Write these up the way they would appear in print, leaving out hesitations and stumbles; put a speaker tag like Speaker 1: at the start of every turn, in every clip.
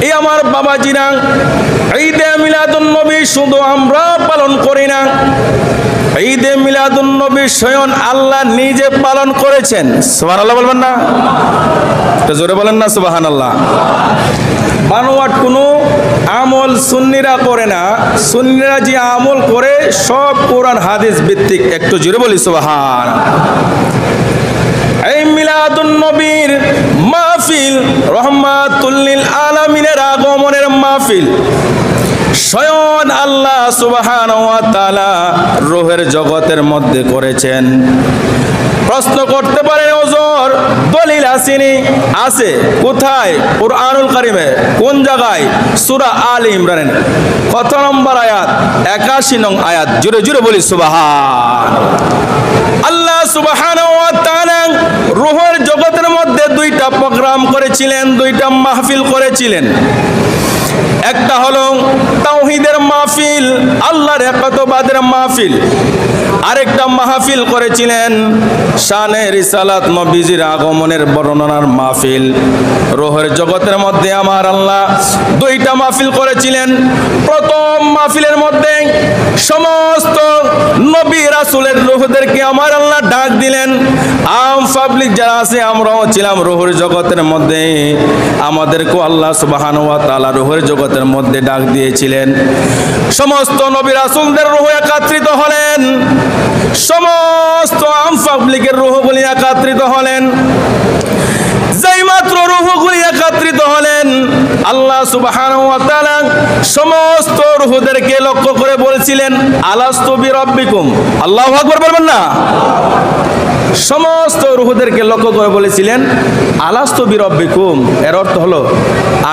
Speaker 1: এই আমার বাবাজিরা, ঈদে মিলাদুন নবী শুধু আমরা পালন করি না, ঈদে মিলাদুন নবী স্বয়ং আল্লাহ নিজে পালন করেছেন। সুবহানাল্লাহ বলবেন না? তো জোরে বলেন না সুবহানাল্লাহ। বানোয়াট কোনো আমল সুন্নিরা করে না, সুন্নিরা যে আমল করে সব কোরআন হাদিস ভিত্তিক। একটু জোরে বলি সুবহান। এই মিলাদুন নবীর মাহফিল রহমাতুল লিল আলামিনের আগমনের মাহফিল স্বয়ং আল্লাহ সুবহানাহু ওয়া তাআলা রূহের জগতের মধ্যে করেছেন। প্রশ্ন করতে পারেন হুজুর দলিল আসেনি? আছে। কোথায়? কুরআনুল কারীমে। কোন জায়গায়? সূরা আলে ইমরানের কত নম্বর আয়াত? 81 নং আয়াত। জোরে জোরে বলি সুবহান। আল্লাহ সুবহানাহু ওয়া তাআলা রূহের জগতের মধ্যে দুইটা প্রোগ্রাম করেছিলেন, দুইটা মাহফিল করেছিলেন। একটা হলো তাওহীদের মাহফিল, আল্লাহর একাত্মবাদের মাহফিল। আরেকটা মাহফিল করেছিলেন শানে রিসালাত, নবীজির আগমনের বর্ণনার মাহফিল। রূহের জগতের মধ্যে আমার আল্লাহ দুইটা মাহফিল করেছিলেন। প্রথম মাহফিলের মধ্যে সমস্ত নবী রাসূলের রূহদেরকে আমার আল্লাহ ডাক দিলেন। আম পাবলিক যারা আছে আমরাও ছিলাম রূহের জগতের মধ্যে, আমাদেরকেও আল্লাহ সুবহানাহু ওয়া তাআলা রূহের জগতের মধ্যে ডাক দিয়েছিলেন। সমস্ত নবী রাসূলদের রূহ একত্রিত হলেন, সমস্ত আম পাবলিকের রূহগুলি একত্রিত হলেন। যেই মাত্র রূহগুলি একত্রিত হলেন, আল্লাহ সুবহানাহু ওয়া তাআলা সমস্ত রূহদেরকে লক্ষ্য করে বলছিলেন আলাস্তু বিরাব্বিকুম। আল্লাহু আকবার বলবেন না? সমস্ত রূহদেরকে লক্ষ্য করে বলেছিলেন আলাস্তু বিরাব্বিকুম। এর অর্থ হলো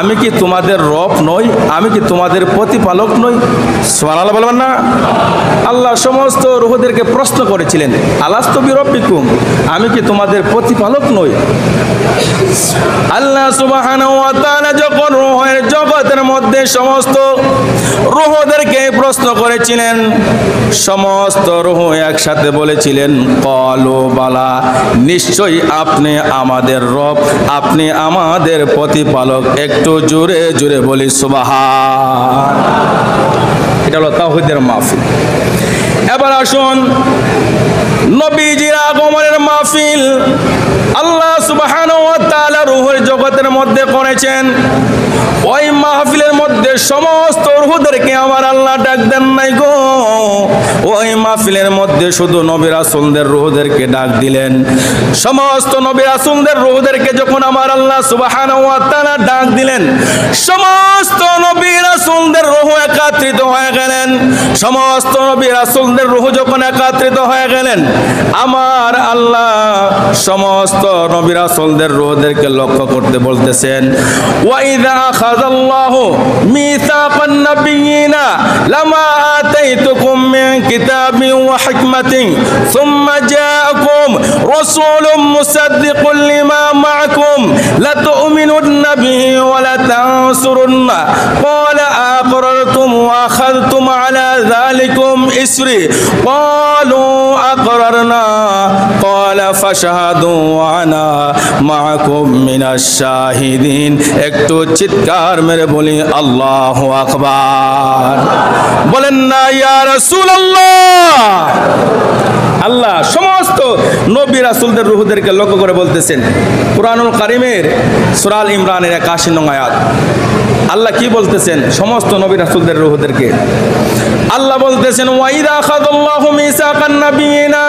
Speaker 1: আমি কি তোমাদের রব নই? আমি কি তোমাদের প্রতিপালক নই? সুবহানাল্লাহ বলবেন না? আল্লাহ সমস্ত রূহদেরকে প্রশ্ন করেছিলেন আলাস্তু বিরাব্বিকুম, আমি কি তোমাদের প্রতিপালক নই? আল্লাহ সুবহানাহু ওয়া তাআলা যখন রূহের জগতের মধ্যে সমস্ত রূহদেরকে প্রশ্ন করেছিলেন, সমস্ত রূহ একসাথে বলেছিলেন ক্বালু বালা, নিশ্চয়ই আপনি আমাদের রব, আপনি আমাদের প্রতিপালক। একটু জোরে জোরে বলি সুবহান। এটা হলো তাওহীদের মাহফিল। এবার আসুন নবীজির আগমনের মাহফিল আল্লাহ সুবহানাহু ওয়া তাআলা রূহের জগতের মধ্যে করেছেন। ওই মাহফিলের মধ্যে সমস্ত রূহদেরকে আমার আল্লাহ ডাক দেন নাই গো। ওই মাহফিলের মধ্যে শুধু নবী রাসূলদের রূহদেরকে ডাক দিলেন। সমস্ত নবী রাসূলদের রূহদেরকে যখন আমার আল্লাহ সুবহানাহু ওয়া তাআলা ডাক দিলেন, সমস্ত নবী রাসূলদের রূহ একত্রিত হয়ে গেলেন। সমস্ত নবী রাসূলদের রূহ যখন একত্রিত হয়ে গেলেন, আমার আল্লাহ সমস্ত নবী রাসূলদের রূহদেরকে লক্ষ্য করতে বলতেছেন ওয়া ইযা আখাযাল্লাহু মিসাকান নাবিয়িনা লামা আতাইতুকুম মিন কিতাবিন ওয়া হিকমাতিন সুম্মা জাআকুম রাসূলুম মুসাদ্দিকুন লিমা মাআকুম লাতু'মিনুন্না বিহি ওয়া লাতানসুরুন্না ক্বালা আqrartum ওয়া আখাযতুম আলা যালিকুম ইসরি ক্বালু আqrarna ক্বালা ফাশহাদু ওয়া আনা মাআকুম মিনাশ শাহিদিন। একটু চিৎকার মেরে বলি আল্লাহু আকবার। বলেন না ইয়া রাসূলুল্লাহ। আল্লাহ সমস্ত নবী রাসূলদের রূহদেরকে লক্ষ্য করে বলতেছেন কুরআনুল কারীমের সূরা আল ইমরানের 81 নং আয়াত। আল্লাহ কি বলতেছেন সমস্ত নবী রাসূলদের রূহদেরকে? আল্লাহ বলতেছেন ওয়া ইযা আখাযাল্লাহু মিসাকান নাবিয়িনা,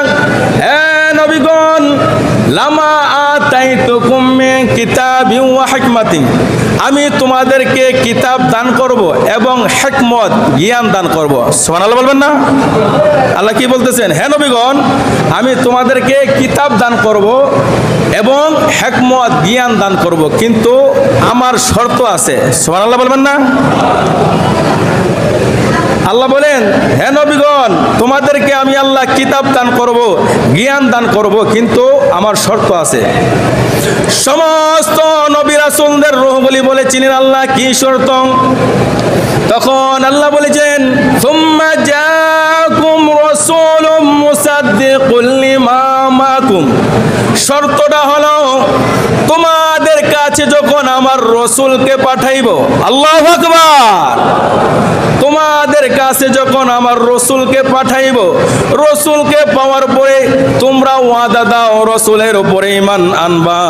Speaker 1: হে নবীগণ, লামা আতাইতুকুম মিন কিতাবিন ওয়া হিকমাতিন, আমি তোমাদেরকে কিতাব দান করব এবং হিকমত জ্ঞান দান করব। সুবহানাল্লাহ বলবেন না? আল্লাহ কি বলতেছেন? হে নবীগণ, আমি তোমাদেরকে কিতাব দান করব এবং হিকমত জ্ঞান দান করব, কিন্তু আমার শর্ত আছে। সুবহানাল্লাহ বলবেন না? আল্লাহ বলেন হে নবীগণ, তোমাদেরকে আমি আল্লাহ কিতাব দান করব, জ্ঞান দান করব, কিন্তু আমার শর্ত আছে। সমস্ত নবী রাসূলদের রূহগুলি বলেছিলেন আল্লাহ কি শর্ত? তখন আল্লাহ বলেছেন সুম্মা জাআকুম রাসূলুম মুসাদ্দিকুল লিমা মাআকুম, শর্তটা হলো তোমাদের কাছে কাছে যখন আমার রসুলকে পাঠাইব, আল্লাহু আকবার, তোমাদের কাছে যখন আমার রসুলকে পাঠাইব, রসুলকে পাওয়ার পরে তোমরা ওয়াদা দাও রসুলের উপরে ঈমান আনবা,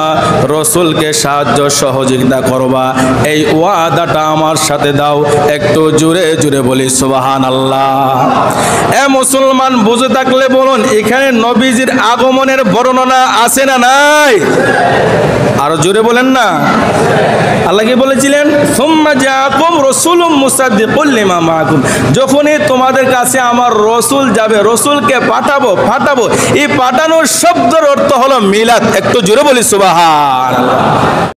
Speaker 1: রসুলকে সাহায্য সহযোগিতা করবা, এই ওয়াদাটা আমার সাথে দাও। একটু জোরে জোরে বলি সুবহানাল্লাহ। এ মুসলমান, বুঝে থাকলে বলুন, এখানে নবীজির আগমনের বর্ণনা আছে না নাই? আরো জোরে বলেন না। আল্লাহ কি বলেছিলেন? সুম্মা জাআকুম রাসূলুম মুসাদ্দিকুল লিমা মাআকুম, যখনই তোমাদের কাছে আমার রসুল যাবে, রসুলকে পাঠাবো, এই পাঠানোর শব্দের অর্থ হলো মিলাদ। একটু জোরে বলি সুবহানাল্লাহ।